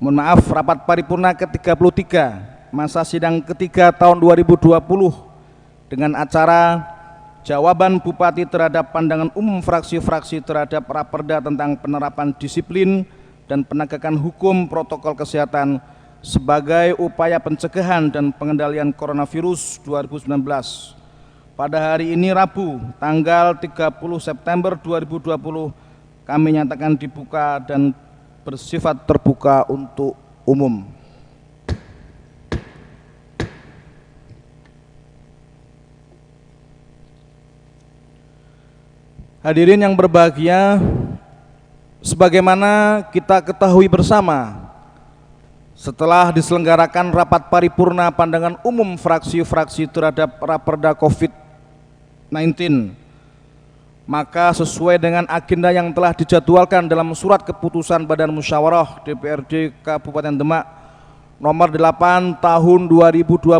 Mohon maaf, rapat paripurna ke-33 masa sidang ketiga tahun 2020 dengan acara jawaban Bupati terhadap pandangan umum fraksi-fraksi terhadap Raperda tentang penerapan disiplin dan penegakan hukum protokol kesehatan sebagai upaya pencegahan dan pengendalian coronavirus 2019. Pada hari ini Rabu, tanggal 30 September 2020, kami nyatakan dibuka dan bersifat terbuka untuk umum. Hadirin yang berbahagia, sebagaimana kita ketahui bersama, setelah diselenggarakan rapat paripurna pandangan umum fraksi-fraksi terhadap Raperda COVID-19, maka sesuai dengan agenda yang telah dijadwalkan dalam surat keputusan Badan Musyawarah DPRD Kabupaten Demak nomor 8 tahun 2020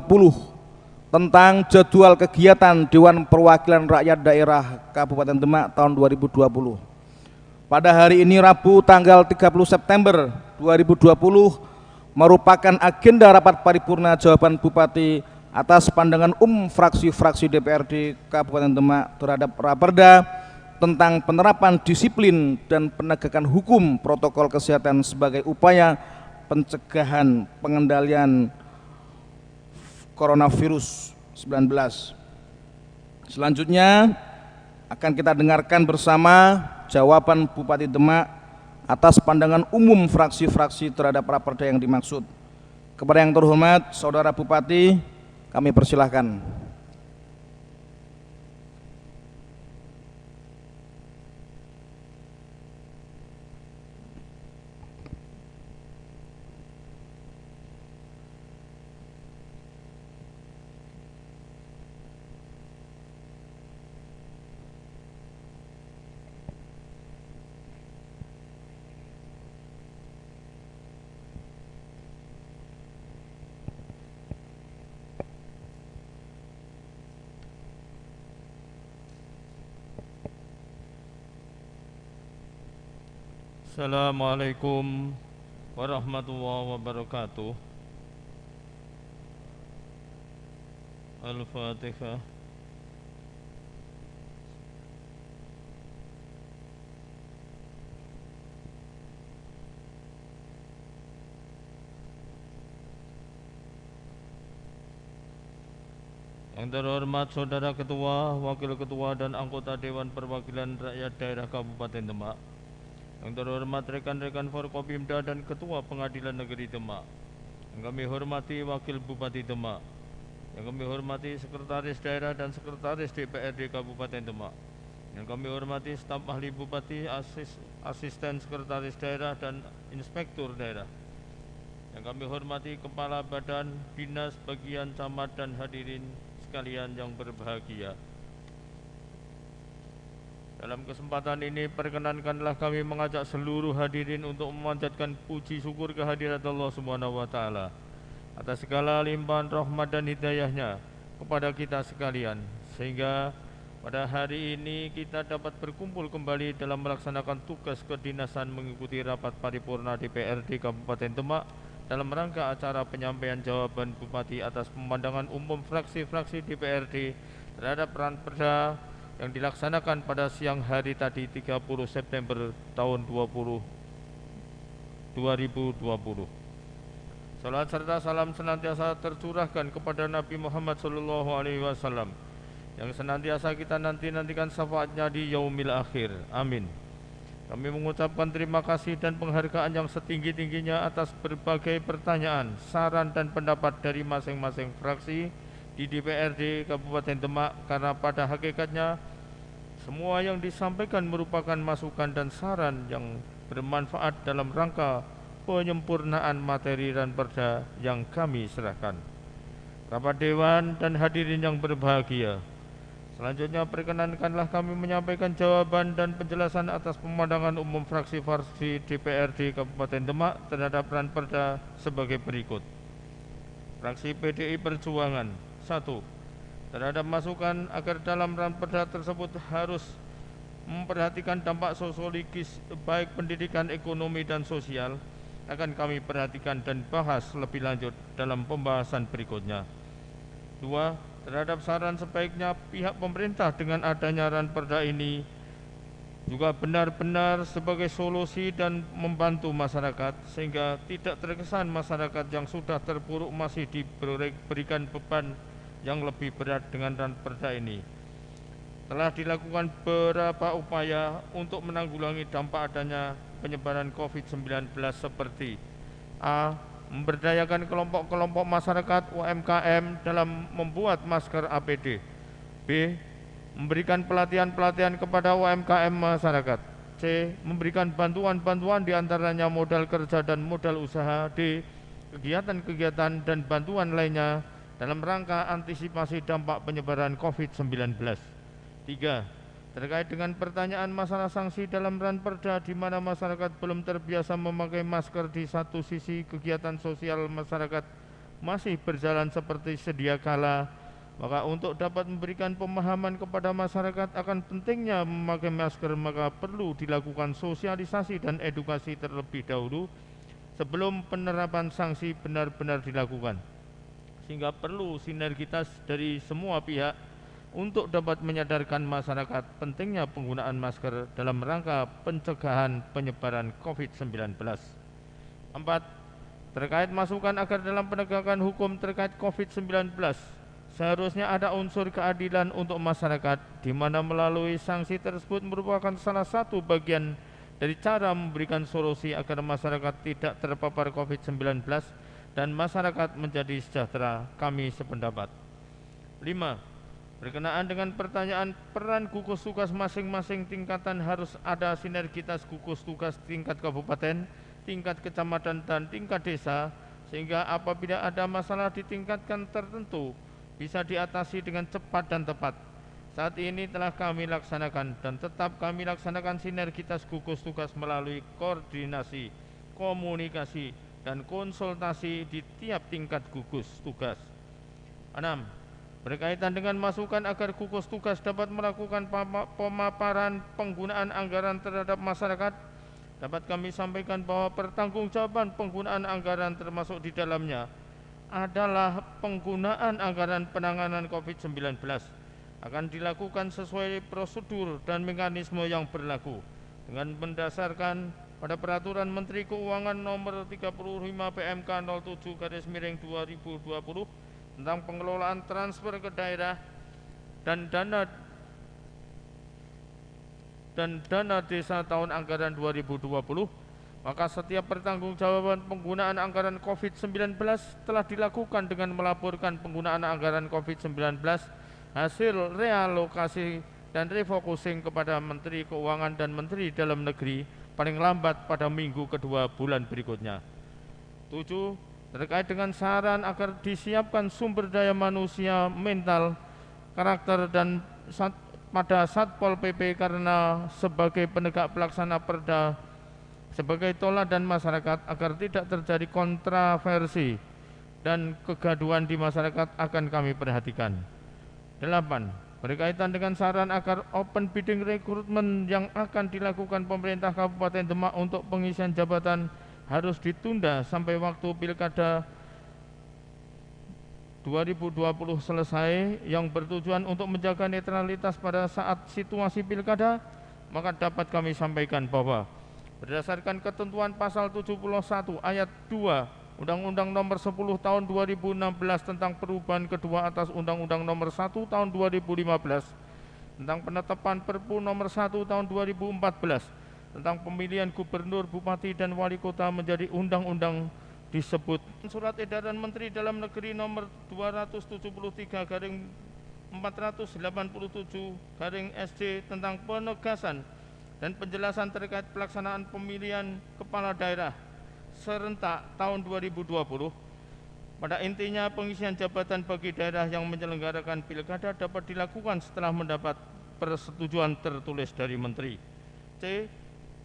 tentang jadwal kegiatan Dewan Perwakilan Rakyat Daerah Kabupaten Demak tahun 2020. Pada hari ini Rabu tanggal 30 September 2020 merupakan agenda rapat paripurna jawaban Bupati atas pandangan umum fraksi-fraksi DPRD Kabupaten Demak terhadap Raperda tentang penerapan disiplin dan penegakan hukum protokol kesehatan sebagai upaya pencegahan pengendalian coronavirus 19. Selanjutnya akan kita dengarkan bersama jawaban Bupati Demak atas pandangan umum fraksi-fraksi terhadap Raperda yang dimaksud. Kepada yang terhormat Saudara Bupati, kami persilahkan. Assalamualaikum warahmatullahi wabarakatuh. Al-Fatihah. Yang terhormat Saudara Ketua, Wakil Ketua dan anggota Dewan Perwakilan Rakyat Daerah Kabupaten Demak, yang terhormat rekan-rekan Forkopimda dan Ketua Pengadilan Negeri Demak, yang kami hormati Wakil Bupati Demak, yang kami hormati Sekretaris Daerah dan Sekretaris DPRD Kabupaten Demak, yang kami hormati staf ahli Bupati, asisten Sekretaris Daerah dan Inspektur Daerah, yang kami hormati Kepala Badan, Dinas, Bagian, Camat dan hadirin sekalian yang berbahagia. Dalam kesempatan ini perkenankanlah kami mengajak seluruh hadirin untuk memanjatkan puji syukur kehadirat Allah Subhanahu wa taala atas segala limpahan rahmat dan hidayahnya kepada kita sekalian, sehingga pada hari ini kita dapat berkumpul kembali dalam melaksanakan tugas kedinasan mengikuti rapat paripurna DPRD Kabupaten Demak dalam rangka acara penyampaian jawaban Bupati atas pemandangan umum fraksi-fraksi DPRD terhadap Raperda yang dilaksanakan pada siang hari tadi 30 September tahun 2020. Salat serta salam senantiasa tercurahkan kepada Nabi Muhammad SAW yang senantiasa kita nantikan syafaatnya di yaumil akhir. Amin. Kami mengucapkan terima kasih dan penghargaan yang setinggi-tingginya atas berbagai pertanyaan, saran dan pendapat dari masing-masing fraksi di DPRD Kabupaten Demak, karena pada hakikatnya semua yang disampaikan merupakan masukan dan saran yang bermanfaat dalam rangka penyempurnaan materi Raperda yang kami serahkan. Rapat Dewan dan hadirin yang berbahagia, selanjutnya perkenankanlah kami menyampaikan jawaban dan penjelasan atas pemandangan umum fraksi-fraksi DPRD Kabupaten Demak terhadap Raperda sebagai berikut. Fraksi PDI Perjuangan 1. Terhadap masukan agar dalam Raperda tersebut harus memperhatikan dampak sosiologis baik pendidikan, ekonomi dan sosial akan kami perhatikan dan bahas lebih lanjut dalam pembahasan berikutnya. 2. Terhadap saran sebaiknya pihak pemerintah dengan adanya Ranperda ini juga benar-benar sebagai solusi dan membantu masyarakat, sehingga tidak terkesan masyarakat yang sudah terpuruk masih diberikan beban yang lebih berat dengan Ranperda ini. Telah dilakukan beberapa upaya untuk menanggulangi dampak adanya penyebaran COVID-19 seperti A. Memberdayakan kelompok-kelompok masyarakat UMKM dalam membuat masker APD. B. Memberikan pelatihan-pelatihan kepada UMKM masyarakat. C. Memberikan bantuan-bantuan diantaranya modal kerja dan modal usaha. D. Kegiatan-kegiatan dan bantuan lainnya dalam rangka antisipasi dampak penyebaran COVID-19. 3. Terkait dengan pertanyaan masalah sanksi dalam Ranperda di mana masyarakat belum terbiasa memakai masker, di satu sisi kegiatan sosial masyarakat masih berjalan seperti sedia kala, maka untuk dapat memberikan pemahaman kepada masyarakat akan pentingnya memakai masker, maka perlu dilakukan sosialisasi dan edukasi terlebih dahulu sebelum penerapan sanksi benar-benar dilakukan, sehingga perlu sinergitas dari semua pihak untuk dapat menyadarkan masyarakat pentingnya penggunaan masker dalam rangka pencegahan penyebaran COVID-19. 4. Terkait masukan agar dalam penegakan hukum terkait COVID-19 seharusnya ada unsur keadilan untuk masyarakat, di mana melalui sanksi tersebut merupakan salah satu bagian dari cara memberikan solusi agar masyarakat tidak terpapar COVID-19 dan masyarakat menjadi sejahtera. Kami sependapat. 5. Berkenaan dengan pertanyaan peran gugus tugas masing-masing tingkatan, harus ada sinergitas gugus tugas tingkat kabupaten, tingkat kecamatan, dan tingkat desa, sehingga apabila ada masalah di tingkatan tertentu bisa diatasi dengan cepat dan tepat. Saat ini telah kami laksanakan dan tetap kami laksanakan sinergitas gugus tugas melalui koordinasi, komunikasi, dan konsultasi di tiap tingkat gugus tugas. 6. Berkaitan dengan masukan agar gugus tugas dapat melakukan pemaparan penggunaan anggaran terhadap masyarakat, dapat kami sampaikan bahwa pertanggungjawaban penggunaan anggaran termasuk di dalamnya adalah penggunaan anggaran penanganan COVID-19 akan dilakukan sesuai prosedur dan mekanisme yang berlaku dengan mendasarkan pada Peraturan Menteri Keuangan Nomor 35 PMK 07/2020 tentang pengelolaan transfer ke daerah dan dana desa tahun anggaran 2020, maka setiap pertanggungjawaban penggunaan anggaran COVID-19 telah dilakukan dengan melaporkan penggunaan anggaran COVID-19 hasil realokasi dan refocusing kepada Menteri Keuangan dan Menteri Dalam Negeri paling lambat pada minggu kedua bulan berikutnya. 7. Terkait dengan saran agar disiapkan sumber daya manusia, mental, karakter dan pada Satpol PP karena sebagai penegak pelaksana perda sebagai toladan masyarakat agar tidak terjadi kontroversi dan kegaduhan di masyarakat akan kami perhatikan. 8. Berkaitan dengan saran agar open bidding rekrutmen yang akan dilakukan pemerintah Kabupaten Demak untuk pengisian jabatan harus ditunda sampai waktu Pilkada 2020 selesai, yang bertujuan untuk menjaga netralitas pada saat situasi Pilkada, maka dapat kami sampaikan bahwa berdasarkan ketentuan pasal 71 ayat 2 Undang-Undang Nomor 10 Tahun 2016 tentang perubahan kedua atas Undang-Undang Nomor 1 Tahun 2015 tentang penetapan Perpu Nomor 1 Tahun 2014 tentang pemilihan gubernur, bupati, dan wali kota menjadi undang-undang disebut Surat Edaran Menteri Dalam Negeri Nomor 273/487/SD tentang penegasan dan penjelasan terkait pelaksanaan pemilihan kepala daerah serentak tahun 2020. Pada intinya, pengisian jabatan bagi daerah yang menyelenggarakan pilkada dapat dilakukan setelah mendapat persetujuan tertulis dari Menteri. C.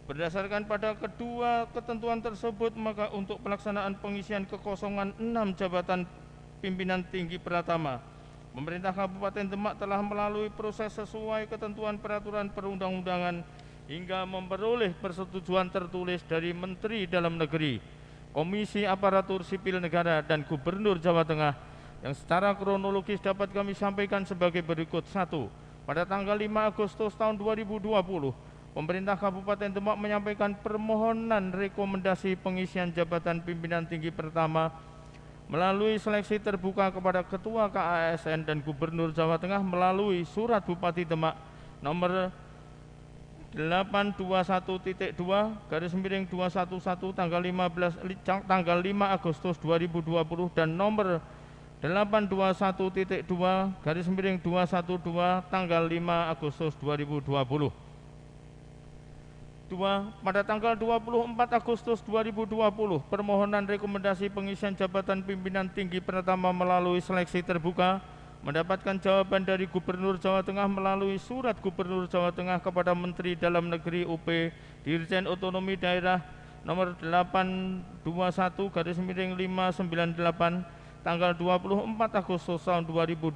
Berdasarkan pada kedua ketentuan tersebut, maka untuk pelaksanaan pengisian kekosongan 6 jabatan pimpinan tinggi Pratama, pemerintah Kabupaten Demak telah melalui proses sesuai ketentuan peraturan perundang-undangan hingga memperoleh persetujuan tertulis dari Menteri Dalam Negeri Komisi Aparatur Sipil Negara, dan Gubernur Jawa Tengah yang secara kronologis dapat kami sampaikan sebagai berikut. 1. Pada tanggal 5 Agustus tahun 2020, pemerintah Kabupaten Demak menyampaikan permohonan rekomendasi pengisian jabatan pimpinan tinggi pertama melalui seleksi terbuka kepada Ketua KASN dan Gubernur Jawa Tengah melalui surat Bupati Demak nomor 821.2 /211 tanggal 5 Agustus 2020 dan nomor 821.2 /212 tanggal 5 Agustus 2020. 2. Pada tanggal 24 Agustus 2020, permohonan rekomendasi pengisian jabatan pimpinan tinggi pertama melalui seleksi terbuka mendapatkan jawaban dari Gubernur Jawa Tengah melalui surat Gubernur Jawa Tengah kepada Menteri Dalam Negeri UP Dirjen Otonomi Daerah nomor 821/598 tanggal 24 Agustus tahun 2020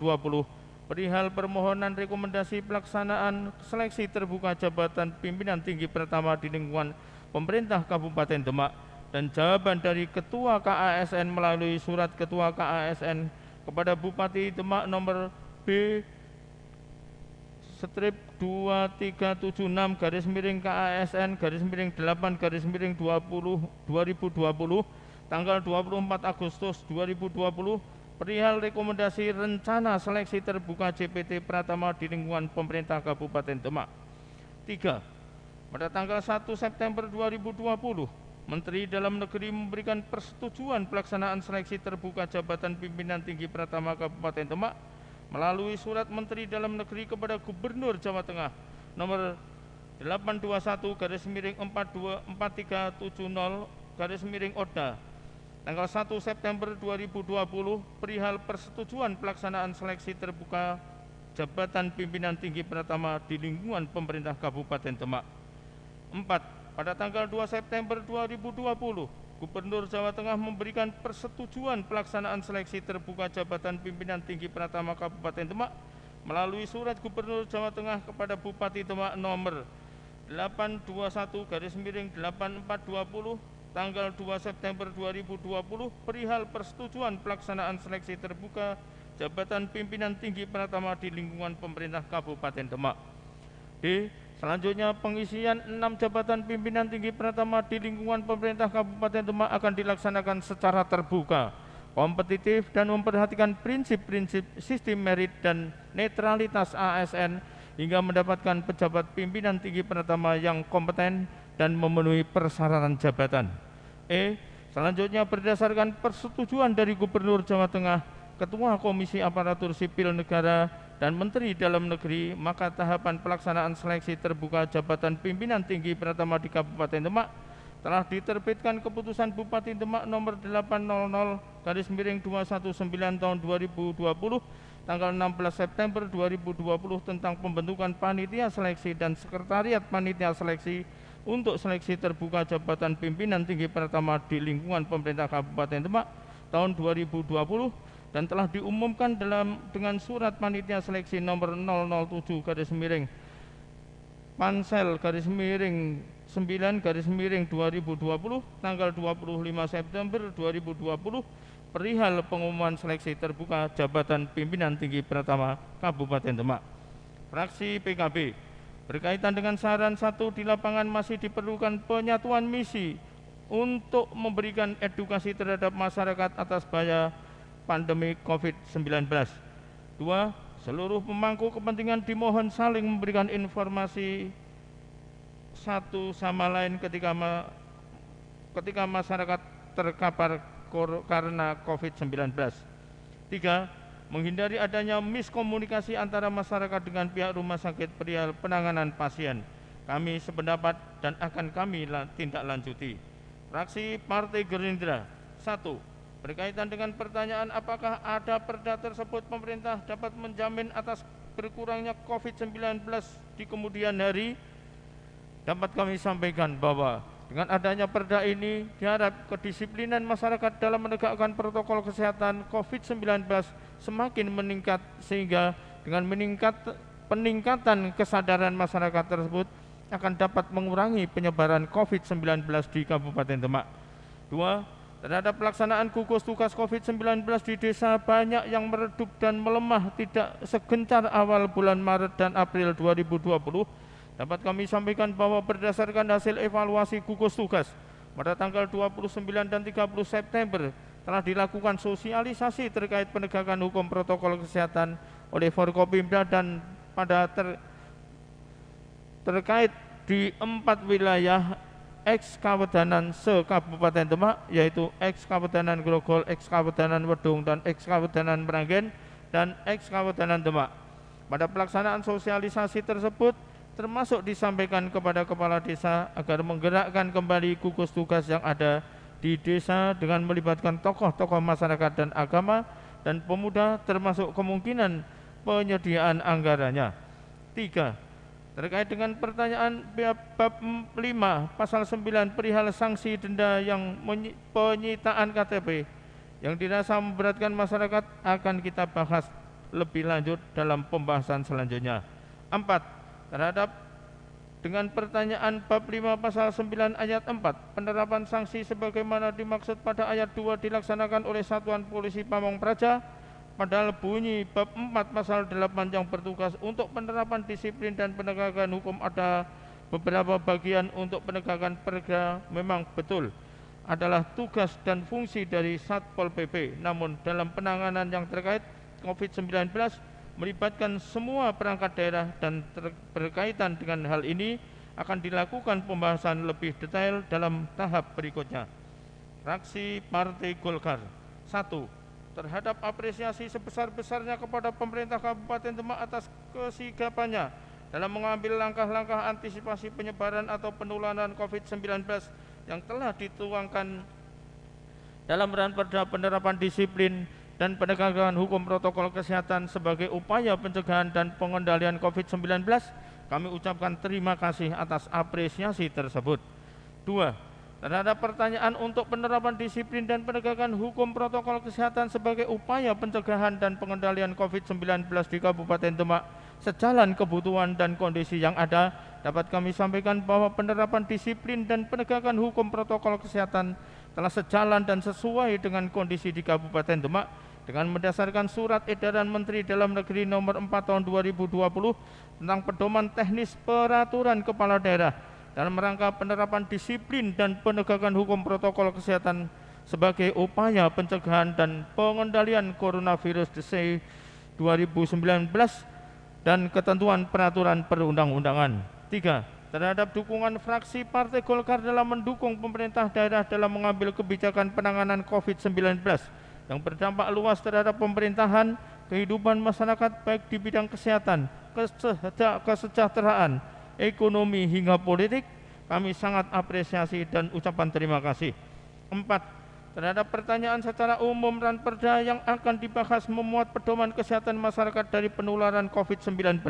perihal permohonan rekomendasi pelaksanaan seleksi terbuka jabatan pimpinan tinggi pertama di lingkungan pemerintah Kabupaten Demak, dan jawaban dari Ketua KASN melalui surat Ketua KASN kepada Bupati Demak nomor B/KASN/8/2020 tanggal 24 Agustus 2020 perihal rekomendasi rencana seleksi terbuka JPT Pratama di lingkungan pemerintah Kabupaten Demak. 3. Pada tanggal 1 September 2020, Menteri Dalam Negeri memberikan persetujuan pelaksanaan seleksi terbuka jabatan pimpinan tinggi pertama Kabupaten Demak melalui surat Menteri Dalam Negeri kepada Gubernur Jawa Tengah nomor 821/4370/ODA tanggal 1 September 2020 perihal persetujuan pelaksanaan seleksi terbuka jabatan pimpinan tinggi pertama di lingkungan pemerintah Kabupaten Demak. 4. Pada tanggal 2 September 2020, Gubernur Jawa Tengah memberikan persetujuan pelaksanaan seleksi terbuka jabatan pimpinan tinggi pertama Kabupaten Demak melalui surat Gubernur Jawa Tengah kepada Bupati Demak nomor 821/8420 tanggal 2 September 2020 perihal persetujuan pelaksanaan seleksi terbuka jabatan pimpinan tinggi pertama di lingkungan pemerintah Kabupaten Demak. D. Selanjutnya, pengisian 6 jabatan pimpinan tinggi pertama di lingkungan pemerintah Kabupaten Demak akan dilaksanakan secara terbuka, kompetitif, dan memperhatikan prinsip-prinsip sistem merit dan netralitas ASN hingga mendapatkan pejabat pimpinan tinggi pertama yang kompeten dan memenuhi persyaratan jabatan. Selanjutnya, berdasarkan persetujuan dari Gubernur Jawa Tengah, Ketua Komisi Aparatur Sipil Negara, dan Menteri Dalam Negeri, maka tahapan pelaksanaan seleksi terbuka jabatan pimpinan tinggi pertama di Kabupaten Demak telah diterbitkan Keputusan Bupati Demak nomor 800/219 tahun 2020 tanggal 16 September 2020 tentang pembentukan panitia seleksi dan sekretariat panitia seleksi untuk seleksi terbuka jabatan pimpinan tinggi pertama di lingkungan pemerintah Kabupaten Demak tahun 2020 dan telah diumumkan dengan surat panitia seleksi nomor 007/Pansel-9/2020 tanggal 25 September 2020 perihal pengumuman seleksi terbuka jabatan pimpinan tinggi pertama Kabupaten Demak. Fraksi PKB berkaitan dengan saran 1, di lapangan masih diperlukan penyatuan misi untuk memberikan edukasi terhadap masyarakat atas bahaya pandemi COVID-19. 2. Seluruh pemangku kepentingan dimohon saling memberikan informasi satu sama lain ketika masyarakat terkapar karena COVID-19. 3. Menghindari adanya miskomunikasi antara masyarakat dengan pihak rumah sakit perihal penanganan pasien. Kami sependapat dan akan kami tindak lanjuti. Fraksi Partai Gerindra. 1. Berkaitan dengan pertanyaan apakah ada perda tersebut pemerintah dapat menjamin atas berkurangnya COVID-19 di kemudian hari, dapat kami sampaikan bahwa dengan adanya perda ini diharap kedisiplinan masyarakat dalam menegakkan protokol kesehatan COVID-19 semakin meningkat, sehingga dengan peningkatan kesadaran masyarakat tersebut akan dapat mengurangi penyebaran COVID-19 di Kabupaten Demak. 2. terhadap pelaksanaan gugus tugas COVID-19 di desa banyak yang meredup dan melemah tidak segencar awal bulan Maret dan April 2020, dapat kami sampaikan bahwa berdasarkan hasil evaluasi gugus tugas pada tanggal 29 dan 30 September telah dilakukan sosialisasi terkait penegakan hukum protokol kesehatan oleh Forkopimda dan terkait di 4 wilayah eks-Kawedanan se-Kabupaten Demak, yaitu eks-Kawedanan Grogol, eks-Kawedanan Wedung, dan eks-Kawedanan Meranggen, dan eks-Kawedanan Demak. Pada pelaksanaan sosialisasi tersebut termasuk disampaikan kepada kepala desa agar menggerakkan kembali gugus tugas yang ada di desa dengan melibatkan tokoh-tokoh masyarakat dan agama dan pemuda, termasuk kemungkinan penyediaan anggarannya. 3. Terkait dengan pertanyaan bab 5 pasal 9 perihal sanksi denda yang penyitaan KTP yang dirasa memberatkan masyarakat akan kita bahas lebih lanjut dalam pembahasan selanjutnya. 4. Terhadap dengan pertanyaan bab 5 pasal 9 ayat 4 penerapan sanksi sebagaimana dimaksud pada ayat 2 dilaksanakan oleh Satuan Polisi Pamong Praja, padahal bunyi bab 4 pasal 8 yang bertugas untuk penerapan disiplin dan penegakan hukum ada beberapa bagian untuk penegakan perda memang betul adalah tugas dan fungsi dari Satpol PP. Namun dalam penanganan yang terkait COVID-19 melibatkan semua perangkat daerah dan berkaitan dengan hal ini akan dilakukan pembahasan lebih detail dalam tahap berikutnya. Fraksi Partai Golkar. 1. Terhadap apresiasi sebesar-besarnya kepada pemerintah Kabupaten Demak atas kesigapannya dalam mengambil langkah-langkah antisipasi penyebaran atau penularan COVID-19 yang telah dituangkan dalam Ranperda penerapan disiplin dan penegakan hukum protokol kesehatan sebagai upaya pencegahan dan pengendalian COVID-19, kami ucapkan terima kasih atas apresiasi tersebut. 2. Terhadap pertanyaan untuk penerapan disiplin dan penegakan hukum protokol kesehatan sebagai upaya pencegahan dan pengendalian COVID-19 di Kabupaten Demak sejalan kebutuhan dan kondisi yang ada, dapat kami sampaikan bahwa penerapan disiplin dan penegakan hukum protokol kesehatan telah sejalan dan sesuai dengan kondisi di Kabupaten Demak dengan mendasarkan Surat Edaran Menteri Dalam Negeri Nomor 4 Tahun 2020 tentang pedoman teknis peraturan kepala daerah dalam rangka penerapan disiplin dan penegakan hukum protokol kesehatan sebagai upaya pencegahan dan pengendalian coronavirus disease 2019 dan ketentuan peraturan perundang-undangan. 3. Terhadap dukungan fraksi Partai Golkar dalam mendukung pemerintah daerah dalam mengambil kebijakan penanganan COVID-19 yang berdampak luas terhadap pemerintahan, kehidupan masyarakat baik di bidang kesehatan, kesejahteraan, ekonomi hingga politik, kami sangat apresiasi dan ucapan terima kasih. 4. Terhadap pertanyaan secara umum Ranperda yang akan dibahas memuat pedoman kesehatan masyarakat dari penularan COVID-19,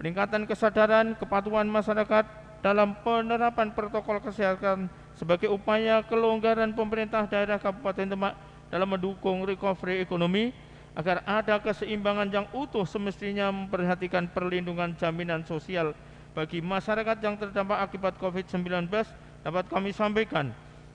peningkatan kesadaran kepatuhan masyarakat dalam penerapan protokol kesehatan sebagai upaya kelonggaran pemerintah daerah Kabupaten Demak dalam mendukung recovery ekonomi agar ada keseimbangan yang utuh, semestinya memperhatikan perlindungan jaminan sosial bagi masyarakat yang terdampak akibat COVID-19, dapat kami sampaikan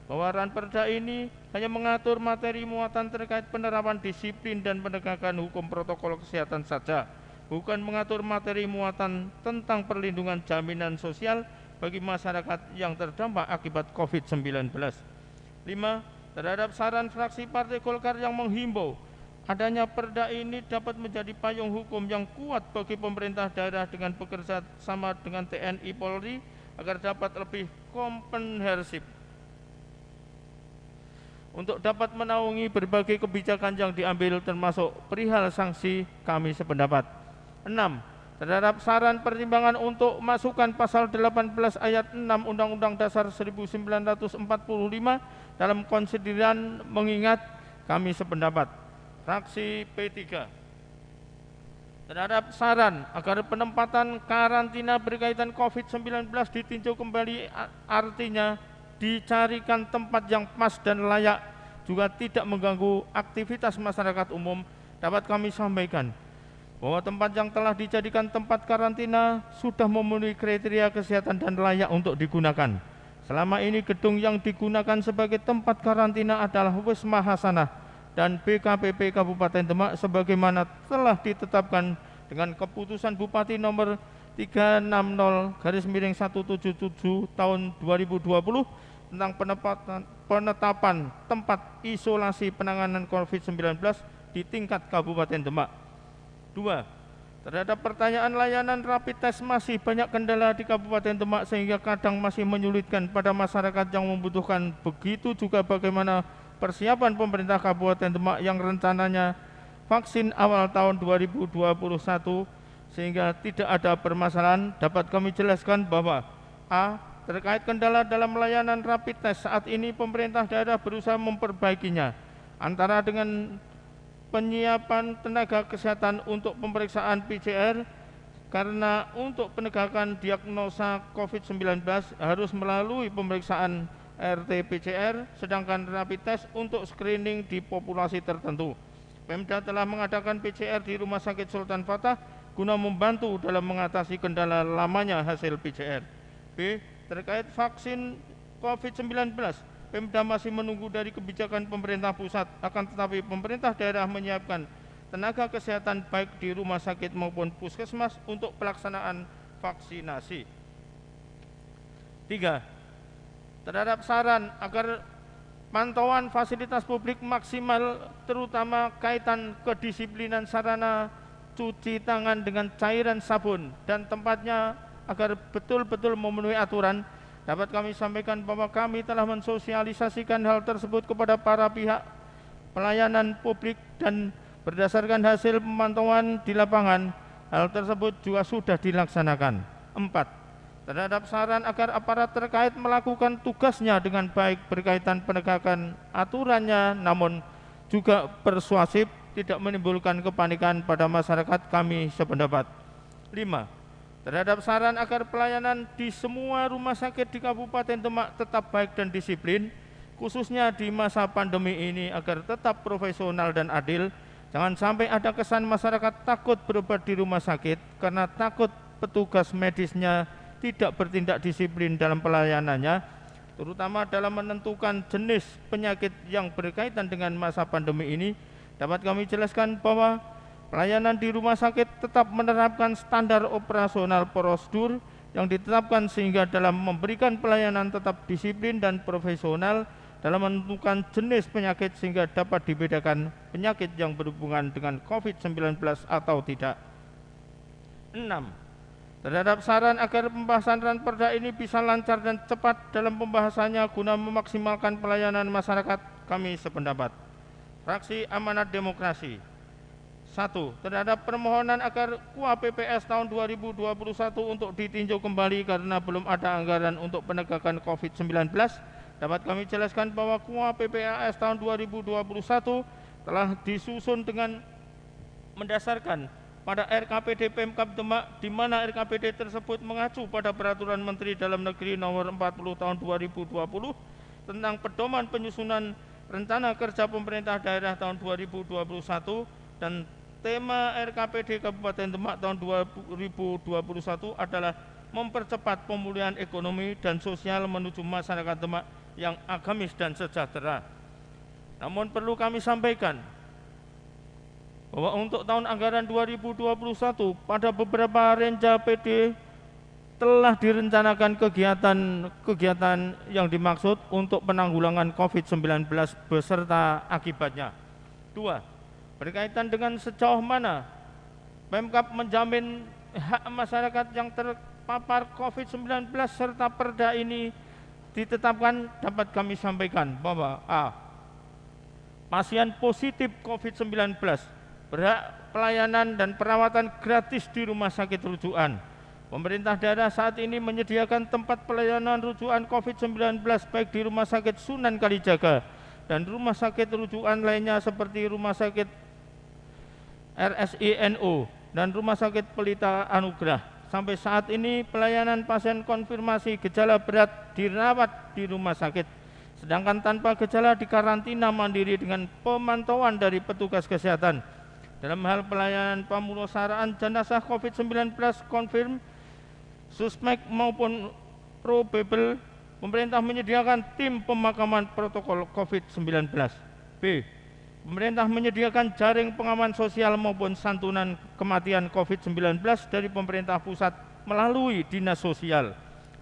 bahwa Ranperda ini hanya mengatur materi muatan terkait penerapan disiplin dan penegakan hukum protokol kesehatan saja, bukan mengatur materi muatan tentang perlindungan jaminan sosial bagi masyarakat yang terdampak akibat COVID-19. 5. Terhadap saran fraksi Partai Golkar yang menghimbau adanya perda ini dapat menjadi payung hukum yang kuat bagi pemerintah daerah dengan bekerja sama dengan TNI Polri agar dapat lebih komprehensif untuk dapat menaungi berbagai kebijakan yang diambil termasuk perihal sanksi, kami sependapat. 6. Terhadap saran pertimbangan untuk masukan pasal 18 ayat 6 Undang-Undang Dasar 1945 dalam konsideran mengingat, kami sependapat. Fraksi P3. Terhadap saran agar penempatan karantina berkaitan COVID-19 ditinjau kembali, artinya dicarikan tempat yang pas dan layak juga tidak mengganggu aktivitas masyarakat umum, dapat kami sampaikan bahwa tempat yang telah dijadikan tempat karantina sudah memenuhi kriteria kesehatan dan layak untuk digunakan. Selama ini gedung yang digunakan sebagai tempat karantina adalah Wisma Hasanah dan BKPP Kabupaten Demak sebagaimana telah ditetapkan dengan keputusan Bupati nomor 360/177 tahun 2020 tentang penetapan tempat isolasi penanganan COVID-19 di tingkat Kabupaten Demak. 2. Terhadap pertanyaan layanan rapid test masih banyak kendala di Kabupaten Demak sehingga kadang masih menyulitkan pada masyarakat yang membutuhkan. Begitu juga bagaimana persiapan pemerintah Kabupaten Demak yang rencananya vaksin awal tahun 2021 sehingga tidak ada permasalahan. Dapat kami jelaskan bahwa A. Terkait kendala dalam layanan rapid test, saat ini pemerintah daerah berusaha memperbaikinya antara dengan penyiapan tenaga kesehatan untuk pemeriksaan PCR karena untuk penegakan diagnosa COVID-19 harus melalui pemeriksaan RT-PCR, sedangkan rapid test untuk screening di populasi tertentu. Pemda telah mengadakan PCR di Rumah Sakit Sultan Fatah guna membantu dalam mengatasi kendala lamanya hasil PCR. B. Terkait vaksin COVID-19, Pemda masih menunggu dari kebijakan pemerintah pusat, akan tetapi pemerintah daerah menyiapkan tenaga kesehatan baik di rumah sakit maupun puskesmas untuk pelaksanaan vaksinasi. 3. Terhadap saran agar pantauan fasilitas publik maksimal terutama kaitan kedisiplinan sarana cuci tangan dengan cairan sabun dan tempatnya agar betul-betul memenuhi aturan, dapat kami sampaikan bahwa kami telah mensosialisasikan hal tersebut kepada para pihak pelayanan publik dan berdasarkan hasil pemantauan di lapangan, hal tersebut juga sudah dilaksanakan. 4. Terhadap saran agar aparat terkait melakukan tugasnya dengan baik berkaitan penegakan aturannya namun juga persuasif, tidak menimbulkan kepanikan pada masyarakat, kami sependapat. 5. Terhadap saran agar pelayanan di semua rumah sakit di Kabupaten Demak tetap baik dan disiplin, khususnya di masa pandemi ini agar tetap profesional dan adil. Jangan sampai ada kesan masyarakat takut berobat di rumah sakit karena takut petugas medisnya tidak bertindak disiplin dalam pelayanannya, terutama dalam menentukan jenis penyakit yang berkaitan dengan masa pandemi ini. Dapat kami jelaskan bahwa pelayanan di rumah sakit tetap menerapkan standar operasional prosedur yang ditetapkan sehingga dalam memberikan pelayanan tetap disiplin dan profesional dalam menentukan jenis penyakit sehingga dapat dibedakan penyakit yang berhubungan dengan COVID-19 atau tidak. 6. Terhadap saran agar pembahasan Ranperda ini bisa lancar dan cepat dalam pembahasannya guna memaksimalkan pelayanan masyarakat, kami sependapat. Fraksi Amanat Demokrasi. 1. Terhadap permohonan agar KUA PPS tahun 2021 untuk ditinjau kembali karena belum ada anggaran untuk penegakan COVID-19, dapat kami jelaskan bahwa KUA PPAS tahun 2021 telah disusun dengan mendasarkan pada RKPD Pemkab Demak, di mana RKPD tersebut mengacu pada Peraturan Menteri Dalam Negeri Nomor 40 tahun 2020 tentang pedoman penyusunan rencana kerja pemerintah daerah tahun 2021 dan tema RKPD Kabupaten Demak tahun 2021 adalah mempercepat pemulihan ekonomi dan sosial menuju masyarakat Demak yang agamis dan sejahtera. Namun perlu kami sampaikan bahwa untuk tahun anggaran 2021 pada beberapa renja PD telah direncanakan kegiatan yang dimaksud untuk penanggulangan COVID-19 beserta akibatnya. 2. Berkaitan dengan sejauh mana Pemkab menjamin hak masyarakat yang terpapar COVID-19 serta perda ini ditetapkan, dapat kami sampaikan bahwa A. Pasien positif COVID-19 berhak pelayanan dan perawatan gratis di rumah sakit rujukan. Pemerintah daerah saat ini menyediakan tempat pelayanan rujukan COVID-19 baik di Rumah Sakit Sunan Kalijaga dan rumah sakit rujukan lainnya seperti Rumah Sakit RSINO dan Rumah Sakit Pelita Anugrah. Sampai saat ini pelayanan pasien konfirmasi gejala berat dirawat di rumah sakit, sedangkan tanpa gejala dikarantina mandiri dengan pemantauan dari petugas kesehatan. Dalam hal pelayanan pemulasaran jenazah COVID-19 konfirm, suspek maupun probable pemerintah menyediakan tim pemakaman protokol COVID-19. B. Pemerintah menyediakan jaring pengaman sosial maupun santunan kematian COVID-19 dari pemerintah pusat melalui dinas sosial.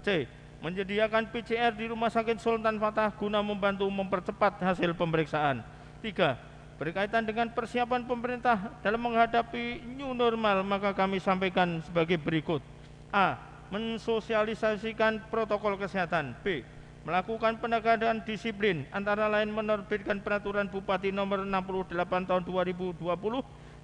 C. Menyediakan PCR di Rumah Sakit Sultan Fatah guna membantu mempercepat hasil pemeriksaan. 3. Berkaitan dengan persiapan pemerintah dalam menghadapi new normal, maka kami sampaikan sebagai berikut. A. Mensosialisasikan protokol kesehatan. B. Melakukan penegakan disiplin, antara lain menerbitkan peraturan Bupati nomor 68 tahun 2020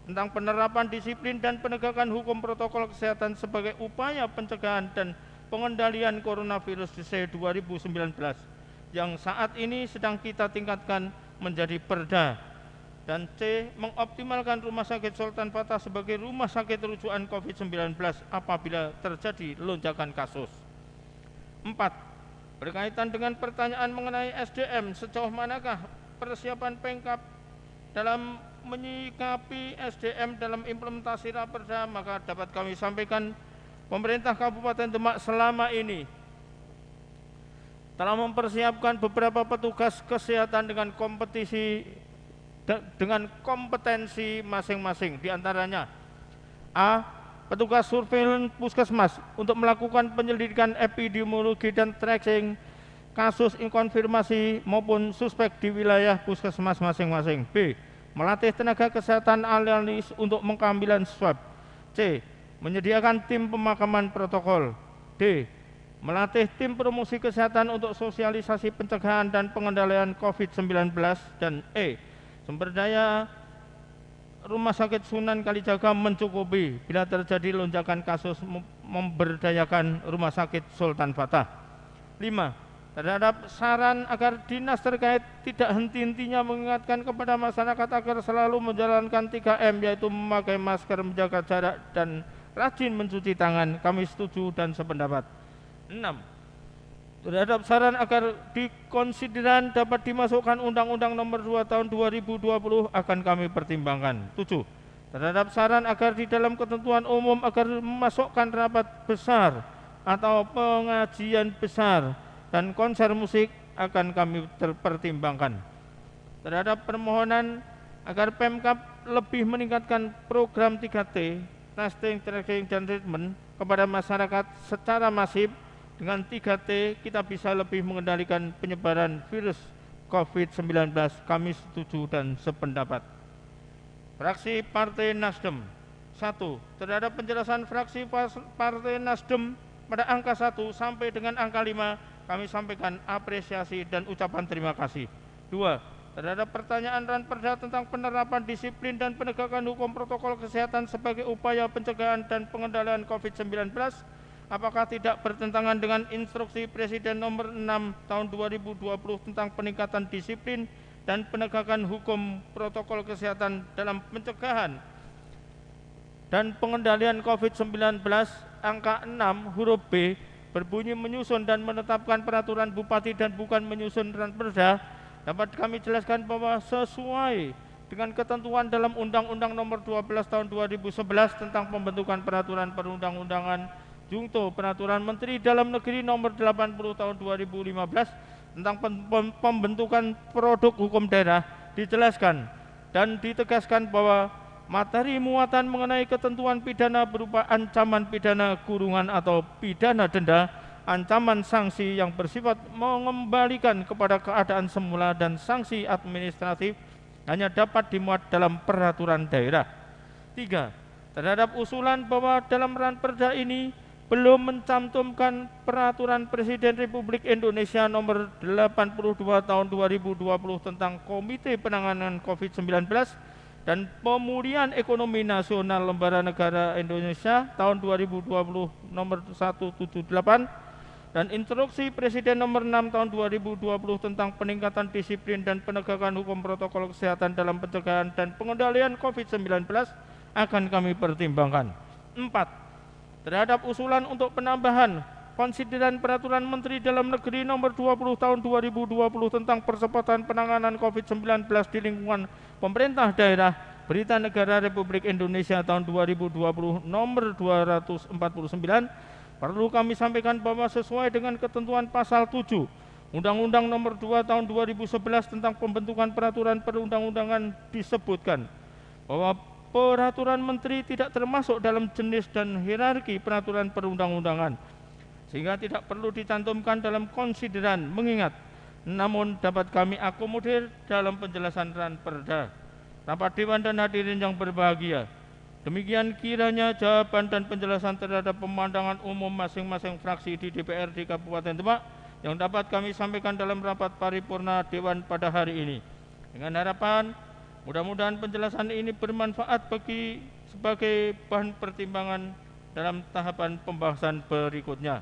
tentang penerapan disiplin dan penegakan hukum protokol kesehatan sebagai upaya pencegahan dan pengendalian coronavirus disease 2019 yang saat ini sedang kita tingkatkan menjadi perda. Dan C. Mengoptimalkan Rumah Sakit Sultan Fatah sebagai rumah sakit rujukan COVID-19 apabila terjadi lonjakan kasus. 4. Berkaitan dengan pertanyaan mengenai SDM, sejauh manakah persiapan Pemkab dalam menyikapi SDM dalam implementasi Raperda, maka dapat kami sampaikan pemerintah Kabupaten Demak selama ini telah mempersiapkan beberapa petugas kesehatan dengan kompetensi masing-masing, diantaranya A. Petugas surveillance puskesmas untuk melakukan penyelidikan epidemiologi dan tracing kasus inkonfirmasi maupun suspek di wilayah puskesmas masing-masing. B. Melatih tenaga kesehatan analis untuk pengambilan swab. C. Menyediakan tim pemakaman protokol. D. Melatih tim promosi kesehatan untuk sosialisasi pencegahan dan pengendalian COVID-19. Dan E. Sumber daya Rumah Sakit Sunan Kalijaga mencukupi bila terjadi lonjakan kasus, memberdayakan Rumah Sakit Sultan Fatah. 5. Terhadap saran agar dinas terkait tidak henti-hentinya mengingatkan kepada masyarakat agar selalu menjalankan 3M, yaitu memakai masker, menjaga jarak, dan rajin mencuci tangan, kami setuju dan sependapat. 6. Terhadap saran agar dikonsideran dapat dimasukkan Undang-Undang Nomor 2 Tahun 2020 akan kami pertimbangkan. 7. Terhadap saran agar di dalam ketentuan umum agar memasukkan rapat besar atau pengajian besar dan konser musik akan kami pertimbangkan. Terhadap permohonan agar Pemkab lebih meningkatkan program 3T, testing, tracking, dan treatment kepada masyarakat secara masif. Dengan 3T kita bisa lebih mengendalikan penyebaran virus COVID-19. Kami setuju dan sependapat. Fraksi Partai Nasdem. 1. Terhadap penjelasan fraksi Partai Nasdem pada angka 1 sampai dengan angka 5, kami sampaikan apresiasi dan ucapan terima kasih. 2. Terhadap pertanyaan Raperda tentang penerapan disiplin dan penegakan hukum protokol kesehatan sebagai upaya pencegahan dan pengendalian COVID-19, apakah tidak bertentangan dengan instruksi Presiden nomor 6 tahun 2020 tentang peningkatan disiplin dan penegakan hukum protokol kesehatan dalam pencegahan dan pengendalian COVID-19? Angka 6 huruf B berbunyi menyusun dan menetapkan peraturan bupati dan bukan menyusun Raperda. Dapat kami jelaskan bahwa sesuai dengan ketentuan dalam Undang-Undang Nomor 12 Tahun 2011 tentang pembentukan peraturan perundang-undangan Jungto Peraturan Menteri Dalam Negeri Nomor 80 Tahun 2015 tentang pembentukan produk hukum daerah, dijelaskan dan ditegaskan bahwa materi muatan mengenai ketentuan pidana berupa ancaman pidana kurungan atau pidana denda, ancaman sanksi yang bersifat mengembalikan kepada keadaan semula, dan sanksi administratif hanya dapat dimuat dalam peraturan daerah. 3. Terhadap usulan bahwa dalam Raperda ini belum mencantumkan peraturan Presiden Republik Indonesia nomor 82 tahun 2020 tentang Komite Penanganan COVID-19 dan Pemulihan Ekonomi Nasional Lembaga Negara Indonesia tahun 2020 nomor 178 dan Instruksi Presiden nomor 6 tahun 2020 tentang peningkatan disiplin dan penegakan hukum protokol kesehatan dalam pencegahan dan pengendalian COVID-19 akan kami pertimbangkan. 4. Terhadap usulan untuk penambahan konsideran Peraturan Menteri Dalam Negeri Nomor 20 Tahun 2020 tentang percepatan penanganan COVID-19 di lingkungan pemerintah daerah, Berita Negara Republik Indonesia tahun 2020 Nomor 249 perlu kami sampaikan bahwa sesuai dengan ketentuan pasal 7 Undang-Undang Nomor 2 Tahun 2011 tentang pembentukan peraturan perundang-undangan disebutkan bahwa peraturan menteri tidak termasuk dalam jenis dan hierarki peraturan perundang-undangan, sehingga tidak perlu dicantumkan dalam konsideran mengingat, namun dapat kami akomodir dalam penjelasan ranperda. Rapat Dewan dan hadirin yang berbahagia, demikian kiranya jawaban dan penjelasan terhadap pemandangan umum masing-masing fraksi di DPRD Kabupaten Demak yang dapat kami sampaikan dalam rapat paripurna Dewan pada hari ini. Dengan harapan mudah-mudahan penjelasan ini bermanfaat sebagai bahan pertimbangan dalam tahapan pembahasan berikutnya.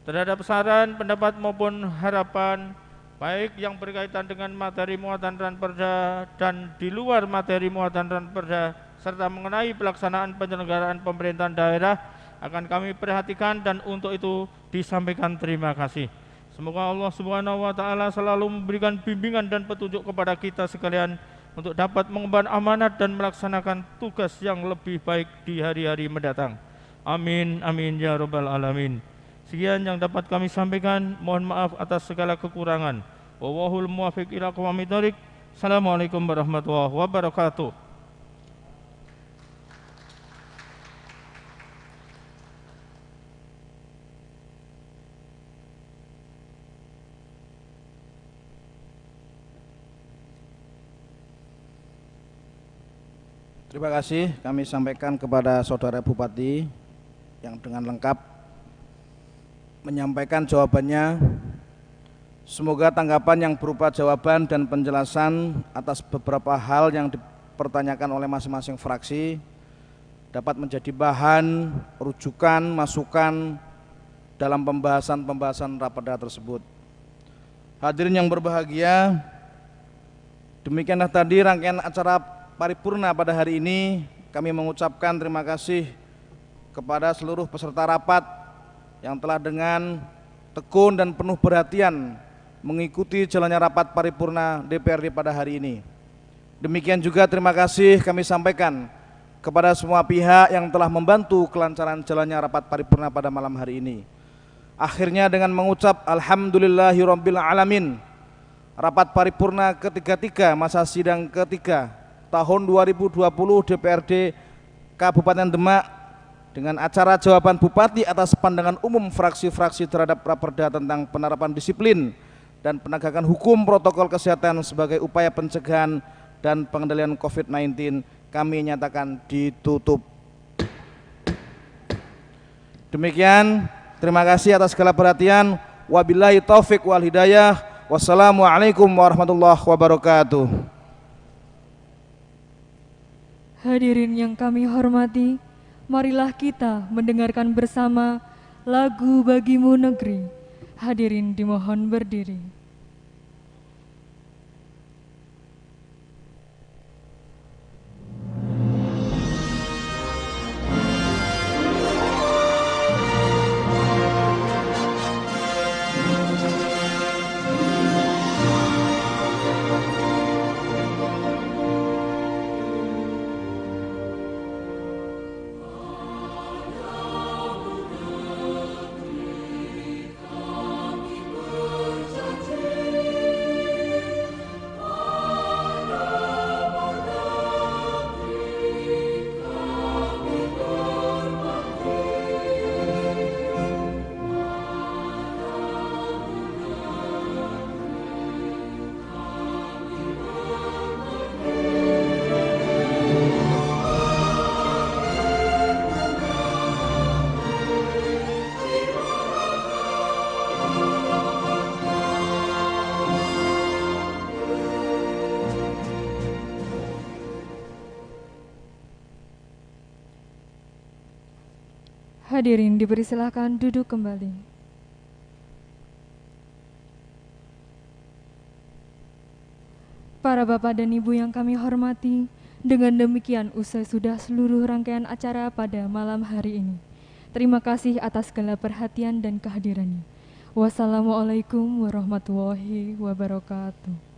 Terhadap saran, pendapat maupun harapan baik yang berkaitan dengan materi muatan ranperda dan di luar materi muatan ranperda serta mengenai pelaksanaan penyelenggaraan pemerintahan daerah akan kami perhatikan dan untuk itu disampaikan terima kasih. Semoga Allah Subhanahu wa taala selalu memberikan bimbingan dan petunjuk kepada kita sekalian untuk dapat mengemban amanat dan melaksanakan tugas yang lebih baik di hari-hari mendatang. Amin amin ya rabbal alamin. Sekian yang dapat kami sampaikan, mohon maaf atas segala kekurangan. Wallahul muwaffiq ila aqwamit thoriq. Assalamualaikum warahmatullahi wabarakatuh. Terima kasih kami sampaikan kepada Saudara Bupati yang dengan lengkap menyampaikan jawabannya. Semoga tanggapan yang berupa jawaban dan penjelasan atas beberapa hal yang dipertanyakan oleh masing-masing fraksi dapat menjadi bahan rujukan, masukan dalam pembahasan raperda tersebut. Hadirin yang berbahagia, demikianlah tadi rangkaian acara paripurna pada hari ini. Kami mengucapkan terima kasih kepada seluruh peserta rapat yang telah dengan tekun dan penuh perhatian mengikuti jalannya rapat paripurna DPRD pada hari ini. Demikian juga terima kasih kami sampaikan kepada semua pihak yang telah membantu kelancaran jalannya rapat paripurna pada malam hari ini. Akhirnya dengan mengucap alhamdulillahirabbil alamin, rapat paripurna ketiga masa sidang ketiga tahun 2020 DPRD Kabupaten Demak dengan acara jawaban Bupati atas pandangan umum fraksi-fraksi terhadap raperda tentang penerapan disiplin dan penegakan hukum protokol kesehatan sebagai upaya pencegahan dan pengendalian COVID-19 kami nyatakan ditutup. Demikian, terima kasih atas segala perhatian. Wabillahi taufik wal hidayah. Wassalamualaikum warahmatullahi wabarakatuh. Hadirin yang kami hormati, marilah kita mendengarkan bersama lagu Bagimu Negeri. Hadirin dimohon berdiri. Hadirin dipersilakan duduk kembali. Para bapak dan ibu yang kami hormati, dengan demikian usai sudah seluruh rangkaian acara pada malam hari ini. Terima kasih atas segala perhatian dan kehadirannya. Wassalamualaikum warahmatullahi wabarakatuh.